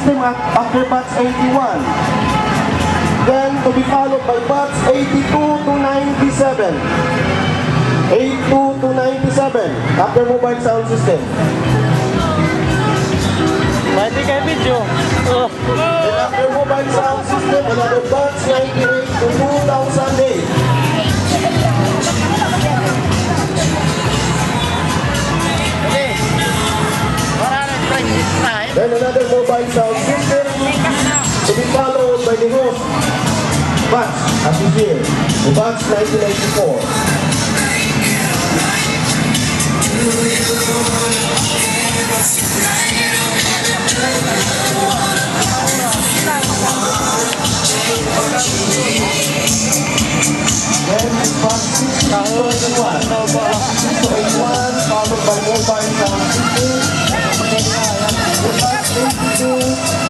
system after batch 81. Then to be followed by batch 82 to 97. 82 to 97 after mobile sound system. Pwede kayo video. Then after mobile sound system, another batch 98 to 2008. Then another mobile sound system to be followed by the host batch, as you hear, the batch 1994. Then batch 681, followed by mobile sound system. The batch 82